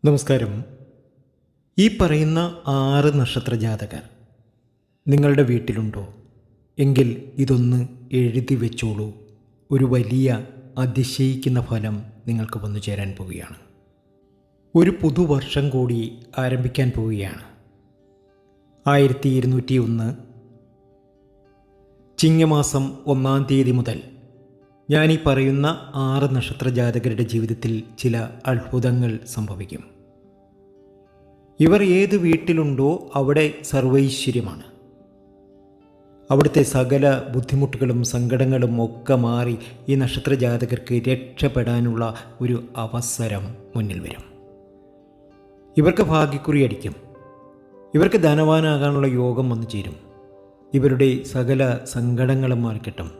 നമസ്കാരം. ഈ പറയുന്ന 6 നക്ഷത്ര ജാതകർ നിങ്ങളുടെ വീട്ടിലുണ്ടോ എങ്കിൽ ഇതൊന്ന് എഴുതി വെച്ചോളൂ. ഒരു വലിയ അതിശയിക്കുന്ന ഫലം നിങ്ങൾക്ക് വന്നു ചേരാൻ പോവുകയാണ്. ഒരു പുതുവർഷം കൂടി ആരംഭിക്കാൻ പോവുകയാണ്. 1201 ചിങ്ങമാസം 1-ാം തീയതി മുതൽ ഞാൻ ഈ പറയുന്ന 6 നക്ഷത്ര ജാതകരുടെ ജീവിതത്തിൽ ചില അത്ഭുതങ്ങൾ സംഭവിക്കും. ഇവർ ഏത് വീട്ടിലുണ്ടോ അവിടെ സർവൈശ്വര്യമാണ്. അവിടുത്തെ സകല ബുദ്ധിമുട്ടുകളും സങ്കടങ്ങളും ഒക്കെ മാറി ഈ നക്ഷത്ര ജാതകർക്ക് രക്ഷപ്പെടാനുള്ള ഒരു അവസരം മുന്നിൽ വരും. ഇവർക്ക് ഭാഗ്യക്കുറി അടിക്കും. ഇവർക്ക് ധനവാനാകാനുള്ള യോഗം വന്നു ചേരും. ഇവരുടെ സകല സങ്കടങ്ങളും മാറിക്കിട്ടും.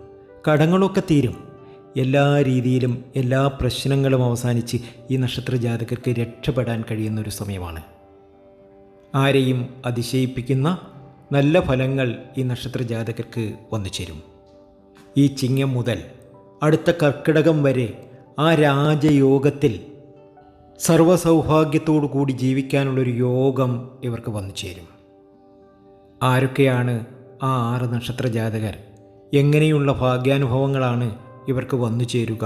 കടങ്ങളൊക്കെ തീരും. എല്ലാ രീതിയിലും എല്ലാ പ്രശ്നങ്ങളും അവസാനിച്ച് ഈ നക്ഷത്ര ജാതകർക്ക് രക്ഷപ്പെടാൻ കഴിയുന്നൊരു സമയമാണ്. ആരെയും അതിശയിപ്പിക്കുന്ന നല്ല ഫലങ്ങൾ ഈ നക്ഷത്ര ജാതകർക്ക് വന്നു ചേരും. ഈ ചിങ്ങം മുതൽ അടുത്ത കർക്കിടകം വരെ ആ രാജയോഗത്തിൽ സർവ്വസൗഭാഗ്യത്തോടു കൂടി ജീവിക്കാനുള്ളൊരു യോഗം ഇവർക്ക് വന്നു ചേരും. ആരൊക്കെയാണ് ആ 6 നക്ഷത്ര ജാതകർ? എങ്ങനെയുള്ള ഭാഗ്യാനുഭവങ്ങളാണ് ഇവർക്ക് വന്നു ചേരുക?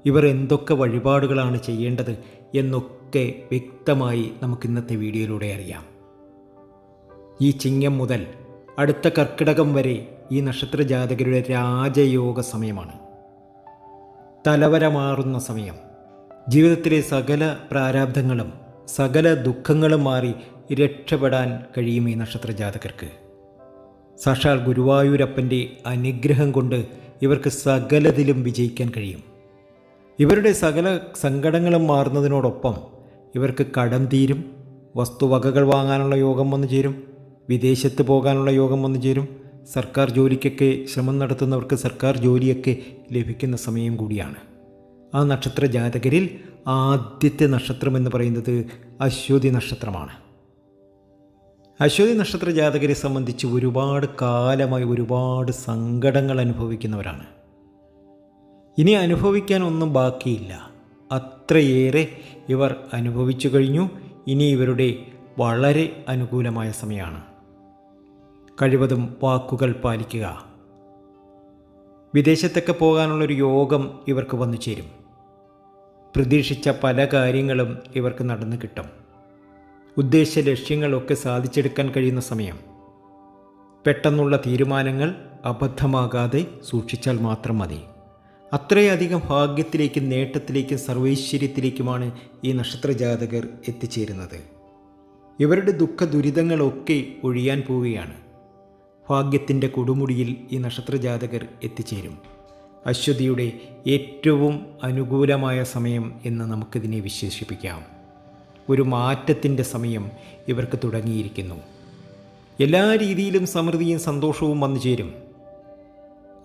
ഇവർ എന്തൊക്കെ വഴിപാടുകളാണ് ചെയ്യേണ്ടത് എന്നൊക്കെ വ്യക്തമായി നമുക്കിന്നത്തെ വീഡിയോയിലൂടെ അറിയാം. ഈ ചിങ്ങം മുതൽ അടുത്ത കർക്കിടകം വരെ ഈ നക്ഷത്ര ജാതകരുടെ രാജയോഗ സമയമാണ്. തലവര മാറുന്ന സമയം. ജീവിതത്തിലെ സകല പ്രാരാബ്ധങ്ങളും സകല ദുഃഖങ്ങളും മാറി രക്ഷപ്പെടാൻ കഴിയും ഈ നക്ഷത്ര ജാതകർക്ക്. സാക്ഷാൽ ഗുരുവായൂരപ്പൻ്റെ അനുഗ്രഹം കൊണ്ട് ഇവർക്ക് സകലതിലും വിജയിക്കാൻ കഴിയും. ഇവരുടെ സകല സങ്കടങ്ങളും മാറുന്നതിനോടൊപ്പം ഇവർക്ക് കടം തീരും. വസ്തുവകകൾ വാങ്ങാനുള്ള യോഗം വന്നു ചേരും. വിദേശത്ത് പോകാനുള്ള യോഗം വന്നു ചേരും. സർക്കാർ ജോലിക്കൊക്കെ ശ്രമം നടത്തുന്നവർക്ക് സർക്കാർ ജോലിയൊക്കെ ലഭിക്കുന്ന സമയം കൂടിയാണ്. ആ നക്ഷത്ര ജാതകരിൽ ആദ്യത്തെ നക്ഷത്രം എന്ന് പറയുന്നത് അശ്വതി നക്ഷത്രമാണ്. അശ്വതി നക്ഷത്ര ജാതകരെ സംബന്ധിച്ച് ഒരുപാട് കാലമായി ഒരുപാട് സങ്കടങ്ങൾ അനുഭവിക്കുന്നവരാണ്. ഇനി അനുഭവിക്കാനൊന്നും ബാക്കിയില്ല. അത്രയേറെ ഇവർ അനുഭവിച്ചു കഴിഞ്ഞു. ഇനി ഇവരുടെ വളരെ അനുകൂലമായ സമയമാണ്. കഴിവതും വാക്കുകൾ പാലിക്കുക. വിദേശത്തൊക്കെ പോകാനുള്ളൊരു യോഗം ഇവർക്ക് വന്നു ചേരും. പ്രതീക്ഷിച്ച പല കാര്യങ്ങളും ഇവർക്ക് നടന്നു കിട്ടും. ഉദ്ദേശ ലക്ഷ്യങ്ങളൊക്കെ സാധിച്ചെടുക്കാൻ കഴിയുന്ന സമയം. പെട്ടെന്നുള്ള തീരുമാനങ്ങൾ അബദ്ധമാകാതെ സൂക്ഷിച്ചാൽ മാത്രം മതി. അത്രയധികം ഭാഗ്യത്തിലേക്കും നേട്ടത്തിലേക്കും സർവൈശ്വര്യത്തിലേക്കുമാണ് ഈ നക്ഷത്ര ജാതകർ എത്തിച്ചേരുന്നത്. ഇവരുടെ ദുഃഖ ദുരിതങ്ങളൊക്കെ ഒഴിയാൻ പോവുകയാണ്. ഭാഗ്യത്തിൻ്റെ കൊടുമുടിയിൽ ഈ നക്ഷത്ര ജാതകർ എത്തിച്ചേരും. അശ്വതിയുടെ ഏറ്റവും അനുകൂലമായ സമയം എന്ന് നമുക്കിതിനെ വിശേഷിപ്പിക്കാം. ഒരു മാറ്റത്തിൻ്റെ സമയം ഇവർക്ക് തുടങ്ങിയിരിക്കുന്നു. എല്ലാ രീതിയിലും സമൃദ്ധിയും സന്തോഷവും വന്നു ചേരും.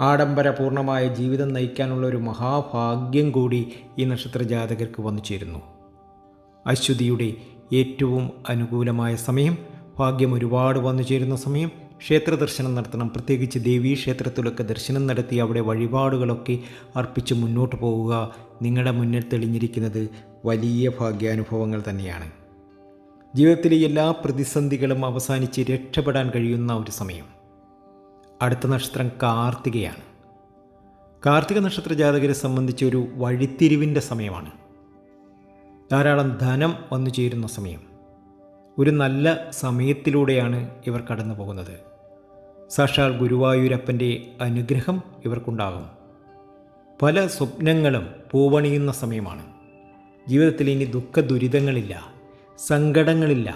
ആഡംബരപൂർണമായ ജീവിതം നയിക്കാനുള്ള ഒരു മഹാഭാഗ്യം കൂടി ഈ നക്ഷത്ര ജാതകർക്ക് വന്നു ചേരുന്നു. അശ്വതിയുടെ ഏറ്റവും അനുകൂലമായ സമയം. ഭാഗ്യം ഒരുപാട് വന്നു ചേരുന്ന സമയം. ക്ഷേത്ര ദർശനം നടത്തണം. പ്രത്യേകിച്ച് ദേവീക്ഷേത്രത്തിലൊക്കെ ദർശനം നടത്തി അവിടെ വഴിപാടുകളൊക്കെ അർപ്പിച്ച് മുന്നോട്ട് പോവുക. നിങ്ങളുടെ മുന്നിൽ തെളിഞ്ഞിരിക്കുന്നത് വലിയ ഭാഗ്യാനുഭവങ്ങൾ തന്നെയാണ്. ജീവിതത്തിലെ എല്ലാ പ്രതിസന്ധികളും അവസാനിച്ച് രക്ഷപ്പെടാൻ കഴിയുന്ന ഒരു സമയം. അടുത്ത നക്ഷത്രം കാർത്തികയാണ്. കാർത്തിക നക്ഷത്ര ജാതകരെ സംബന്ധിച്ച് ഒരു വഴിത്തിരിവിൻ്റെ സമയമാണ്. ധാരാളം ധനം വന്നു ചേരുന്ന സമയം. ഒരു നല്ല സമയത്തിലൂടെയാണ് ഇവർ കടന്നു പോകുന്നത്. സാക്ഷാൽ ഗുരുവായൂരപ്പൻ്റെ അനുഗ്രഹം ഇവർക്കുണ്ടാകും. പല സ്വപ്നങ്ങളും പൂവണിയുന്ന സമയമാണ്. ജീവിതത്തിൽ ഇനി ദുഃഖ ദുരിതങ്ങളില്ല, സങ്കടങ്ങളില്ല.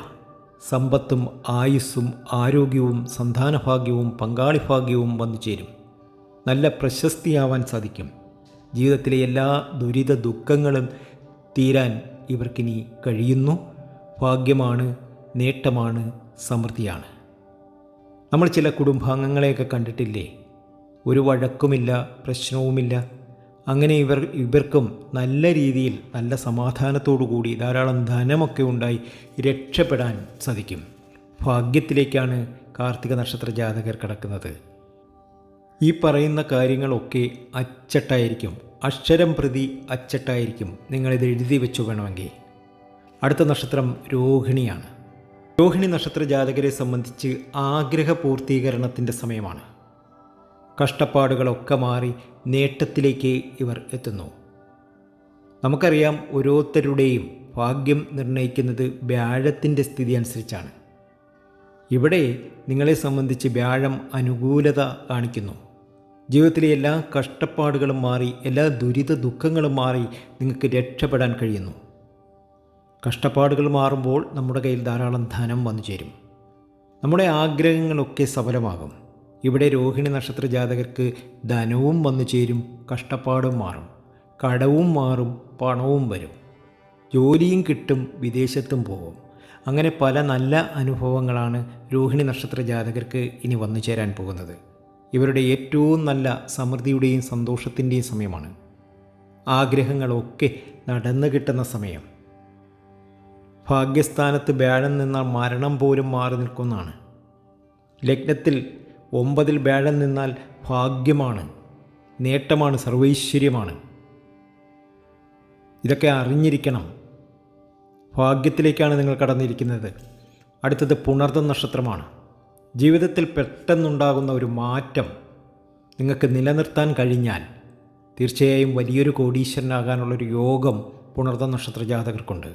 സമ്പത്തും ആയുസ്സും ആരോഗ്യവും സന്താനഭാഗ്യവും പങ്കാളിഭാഗ്യവും വന്നു ചേരും. നല്ല പ്രശസ്തിയാവാൻ സാധിക്കും. ജീവിതത്തിലെ എല്ലാ ദുരിത ദുഃഖങ്ങളും തീരാൻ ഇവർക്കിനി കഴിയുന്നു. ഭാഗ്യമാണ്, നേട്ടമാണ്, സമൃദ്ധിയാണ്. നമ്മൾ ചില കുടുംബാംഗങ്ങളെയൊക്കെ കണ്ടിട്ടില്ലേ? ഒരു വഴക്കുമില്ല, പ്രശ്നവുമില്ല. അങ്ങനെ ഇവർക്കും നല്ല രീതിയിൽ നല്ല സമാധാനത്തോടു കൂടി ധാരാളം ധനമൊക്കെ ഉണ്ടായി രക്ഷപ്പെടാൻ സാധിക്കും. ഭാഗ്യത്തിലേക്കാണ് കാർത്തിക നക്ഷത്ര ജാതകർ കടക്കുന്നത്. ഈ പറയുന്ന കാര്യങ്ങളൊക്കെ അച്ചട്ടായിരിക്കും. അക്ഷരം പ്രതി അച്ചട്ടായിരിക്കും. നിങ്ങളിത് എഴുതി വെച്ചു വേണമെങ്കിൽ. അടുത്ത നക്ഷത്രം രോഹിണിയാണ്. രോഹിണി നക്ഷത്ര ജാതകരെ സംബന്ധിച്ച് ആഗ്രഹ പൂർത്തീകരണത്തിൻ്റെ സമയമാണ്. കഷ്ടപ്പാടുകളൊക്കെ മാറി നേട്ടത്തിലേക്ക് ഇവർ എത്തുന്നു. നമുക്കറിയാം, ഓരോരുത്തരുടെയും ഭാഗ്യം നിർണ്ണയിക്കുന്നത് വ്യാഴത്തിൻ്റെ സ്ഥിതി അനുസരിച്ചാണ്. ഇവിടെ നിങ്ങളെ സംബന്ധിച്ച് വ്യാഴം അനുകൂലത കാണിക്കുന്നു. ജീവിതത്തിലെ എല്ലാ കഷ്ടപ്പാടുകളും മാറി, എല്ലാ ദുരിത ദുഃഖങ്ങളും മാറി നിങ്ങൾക്ക് രക്ഷപ്പെടാൻ കഴിയുന്നു. കഷ്ടപ്പാടുകൾ മാറുമ്പോൾ നമ്മുടെ കയ്യിൽ ധാരാളം ധനം വന്നു ചേരും. നമ്മുടെ ആഗ്രഹങ്ങളൊക്കെ സഫലമാകും. ഇവിടെ രോഹിണി നക്ഷത്ര ജാതകർക്ക് ധനവും വന്നു ചേരും, കഷ്ടപ്പാടും മാറും, കടവും മാറും, പണവും വരും, ജോലിയും കിട്ടും, വിദേശത്തും പോകും. അങ്ങനെ പല നല്ല അനുഭവങ്ങളാണ് രോഹിണി നക്ഷത്ര ജാതകർക്ക് ഇനി വന്നു ചേരാൻ പോകുന്നത്. ഇവരുടെ ഏറ്റവും നല്ല സമൃദ്ധിയുടെയും സന്തോഷത്തിൻ്റെയും സമയമാണ്. ആഗ്രഹങ്ങളൊക്കെ നടന്നു കിട്ടുന്ന സമയം. ഭാഗ്യസ്ഥാനത്ത് വ്യാഴം നിന്നാൽ മരണം പോലും മാറി നിൽക്കുന്നതാണ്. ലഗ്നത്തിൽ 9 വ്യാഴം നിന്നാൽ ഭാഗ്യമാണ്, നേട്ടമാണ്, സർവൈശ്വര്യമാണ്. ഇതൊക്കെ അറിഞ്ഞിരിക്കണം. ഭാഗ്യത്തിലേക്കാണ് നിങ്ങൾ കടന്നിരിക്കുന്നത്. അടുത്തത് പുണർദം നക്ഷത്രമാണ്. ജീവിതത്തിൽ പെട്ടെന്നുണ്ടാകുന്ന ഒരു മാറ്റം നിങ്ങൾക്ക് നിലനിർത്താൻ കഴിഞ്ഞാൽ തീർച്ചയായും വലിയൊരു കോടീശ്വരനാകാനുള്ളൊരു യോഗം പുണർദം നക്ഷത്ര ജാതകർക്കുണ്ട്.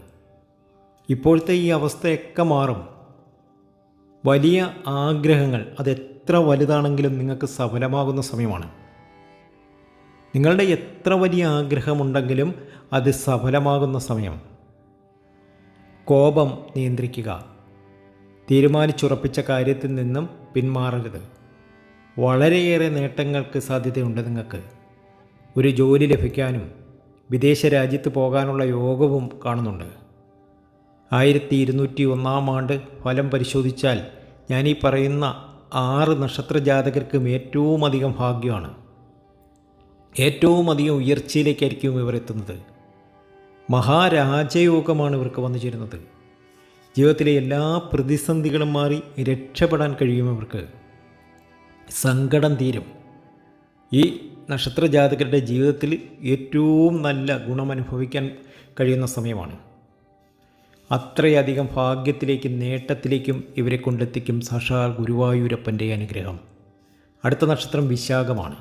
ഇപ്പോഴത്തെ ഈ അവസ്ഥയൊക്കെ മാറും. വലിയ ആഗ്രഹങ്ങൾ അതെത്ര വലുതാണെങ്കിലും നിങ്ങൾക്ക് സഫലമാകുന്ന സമയമാണ്. നിങ്ങളുടെ എത്ര വലിയ ആഗ്രഹമുണ്ടെങ്കിലും അത് സഫലമാകുന്ന സമയം. കോപം നിയന്ത്രിക്കുക. തീരുമാനിച്ചുറപ്പിച്ച കാര്യത്തിൽ നിന്നും പിന്മാറരുത്. വളരെയേറെ നേട്ടങ്ങൾക്ക് സാധ്യതയുണ്ട്. നിങ്ങൾക്ക് ഒരു ജോലി ലഭിക്കാനും വിദേശ രാജ്യത്ത് പോകാനുള്ള യോഗവും കാണുന്നുണ്ട്. 1201 ആണ്ട് ഫലം പരിശോധിച്ചാൽ ഞാനീ പറയുന്ന 6 നക്ഷത്ര ജാതകർക്കും ഏറ്റവും അധികം ഭാഗ്യമാണ്. ഏറ്റവും അധികം ഉയർച്ചയിലേക്കായിരിക്കും ഇവർ എത്തുന്നത്. മഹാരാജയോഗമാണ് ഇവർക്ക് വന്നു ചേരുന്നത്. ജീവിതത്തിലെ എല്ലാ പ്രതിസന്ധികളും മാറി രക്ഷപ്പെടാൻ കഴിയും ഇവർക്ക്. സങ്കടം തീരും. ഈ നക്ഷത്ര ജാതകരുടെ ജീവിതത്തിൽ ഏറ്റവും നല്ല ഗുണമനുഭവിക്കാൻ കഴിയുന്ന സമയമാണ്. അത്രയധികം ഭാഗ്യത്തിലേക്കും നേട്ടത്തിലേക്കും ഇവരെ കൊണ്ടെത്തിക്കും സാക്ഷാൽ ഗുരുവായൂരപ്പൻ്റെ അനുഗ്രഹം. അടുത്ത നക്ഷത്രം വിശാഖമാണ്.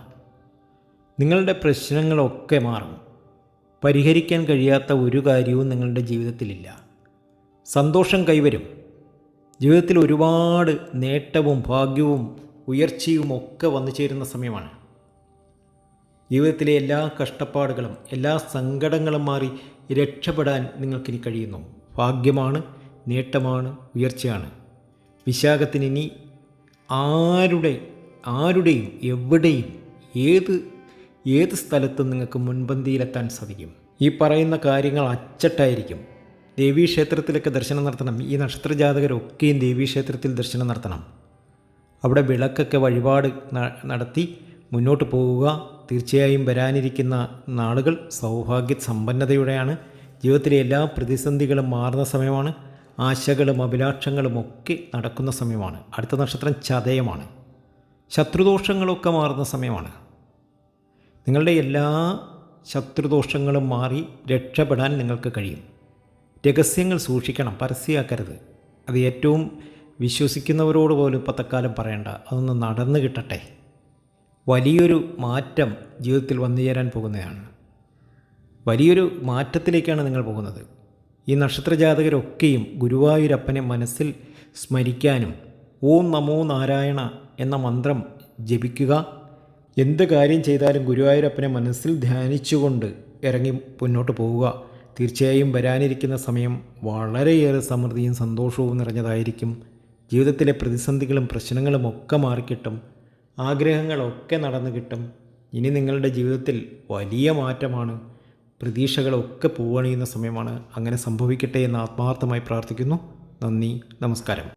നിങ്ങളുടെ പ്രശ്നങ്ങളൊക്കെ മാറും. പരിഹരിക്കാൻ കഴിയാത്ത ഒരു കാര്യവും നിങ്ങളുടെ ജീവിതത്തിലില്ല. സന്തോഷം കൈവരും. ജീവിതത്തിൽ ഒരുപാട് നേട്ടവും ഭാഗ്യവും ഉയർച്ചയും ഒക്കെ വന്നു ചേരുന്ന സമയമാണ്. ജീവിതത്തിലെ എല്ലാ കഷ്ടപ്പാടുകളും എല്ലാ സങ്കടങ്ങളും മാറി രക്ഷപ്പെടാൻ നിങ്ങൾക്കിനി കഴിയുന്നു. ഭാഗ്യമാണ്, നേട്ടമാണ്, ഉയർച്ചയാണ്. വിശാഖത്തിന് ഇനി ആരുടെയും എവിടെയും ഏത് സ്ഥലത്തും നിങ്ങൾക്ക് മുൻപന്തിയിലെത്താൻ സാധിക്കും. ഈ പറയുന്ന കാര്യങ്ങൾ അച്ചട്ടായിരിക്കും. ദേവീക്ഷേത്രത്തിലൊക്കെ ദർശനം നടത്തണം. ഈ നക്ഷത്ര ജാതകരൊക്കെയും ദേവീക്ഷേത്രത്തിൽ ദർശനം നടത്തണം. അവിടെ വിളക്കൊക്കെ വഴിപാട് നടത്തി മുന്നോട്ട് പോവുക. തീർച്ചയായും വരാനിരിക്കുന്ന നാളുകൾ സൗഭാഗ്യ സമ്പന്നതയുടെയാണ്. ജീവിതത്തിലെ എല്ലാ പ്രതിസന്ധികളും മാറുന്ന സമയമാണ്. ആശകളും അഭിലാഷങ്ങളും ഒക്കെ നടക്കുന്ന സമയമാണ്. അടുത്ത നക്ഷത്രം ചതയമാണ്. ശത്രുദോഷങ്ങളൊക്കെ മാറുന്ന സമയമാണ്. നിങ്ങളുടെ എല്ലാ ശത്രുദോഷങ്ങളും മാറി രക്ഷപ്പെടാൻ നിങ്ങൾക്ക് കഴിയും. രഹസ്യങ്ങൾ സൂക്ഷിക്കണം, പരസ്യമാക്കരുത്. അത് ഏറ്റവും വിശ്വസിക്കുന്നവരോട് പോലും ഇപ്പോൾ തൽക്കാലം പറയണ്ട. അതൊന്ന് നടന്നു കിട്ടട്ടെ. വലിയൊരു മാറ്റം ജീവിതത്തിൽ വന്നു ചേരാൻ പോകുന്നതാണ്. വലിയൊരു മാറ്റത്തിലേക്കാണ് നിങ്ങൾ പോകുന്നത്. ഈ നക്ഷത്ര ജാതകരൊക്കെയും ഗുരുവായൂരപ്പനെ മനസ്സിൽ സ്മരിക്കാനും ഓം നമോ നാരായണ എന്ന മന്ത്രം ജപിക്കുക. എന്ത് കാര്യം ചെയ്താലും ഗുരുവായൂരപ്പനെ മനസ്സിൽ ധ്യാനിച്ചുകൊണ്ട് ഇറങ്ങി മുന്നോട്ട് പോവുക. തീർച്ചയായും വരാനിരിക്കുന്ന സമയം വളരെയേറെ സമൃദ്ധിയും സന്തോഷവും നിറഞ്ഞതായിരിക്കും. ജീവിതത്തിലെ പ്രതിസന്ധികളും പ്രശ്നങ്ങളും ഒക്കെ മാറിക്കിട്ടും. ആഗ്രഹങ്ങളൊക്കെ നടന്നു കിട്ടും. ഇനി നിങ്ങളുടെ ജീവിതത്തിൽ വലിയ മാറ്റമാണ്. പ്രതീക്ഷകളൊക്കെ പൂവണിയുന്ന സമയമാണ്. അങ്ങനെ സംഭവിക്കട്ടെ എന്ന് ആത്മാർത്ഥമായി പ്രാർത്ഥിക്കുന്നു. നന്ദി, നമസ്കാരം.